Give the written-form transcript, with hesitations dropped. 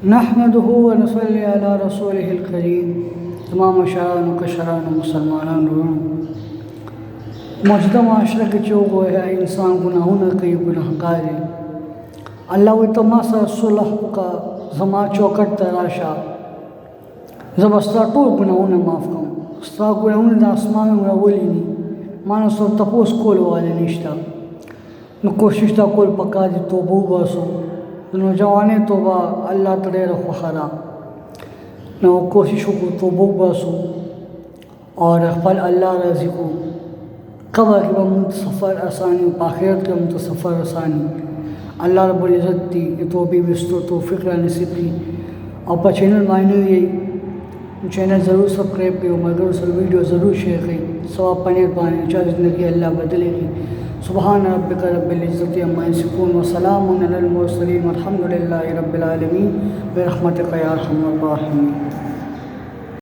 नहमदुहु व नसल्ली अला रसूलिहिल करीम। तमाम शरान कशरान मुसलमान मौजूदा माशरा के चो गो है इंसान गुनाहों न कई गुनाहगार है। अल्लाह तमासा सुलह का जमा चौकट तराशा जब अस्ता टोल गुनाहों न माफ़ कम अस्ता गुनाहों न आसमान में वली नहीं मानो सो तपोस कोल वाले निश्ता न कोशिश ता कोल पका दी तोबू बसो नौजवान तोबा अल्लाह तड़े रखो खरा न कोशिशों को तोबू बसो और फल अल्लाह रजी को कबर के मुत सफ़र आसानी आखिरत के मुत सफ़र आसानी अल्लाह रब्बुल इज़्ज़त दी तो भी विस्तो तौफीक नसीब की और चैनल मायने ये चैनल ज़रूर सब्सक्राइब करो मगर सर वीडियो ज़रूर शेयर करें सवाब पनीर पानी चाहे ज़िंदगी अल्लाह बदलेगी। सुबहान रब्बिक रब्बिल इज़्ज़ति अम्मा यसिफून व सलामुन अलल मुरसलीन वल्हम्दुलिल्लाहि रब्बिल आलमीन बिरहमतिका या अरहमर राहिमीन।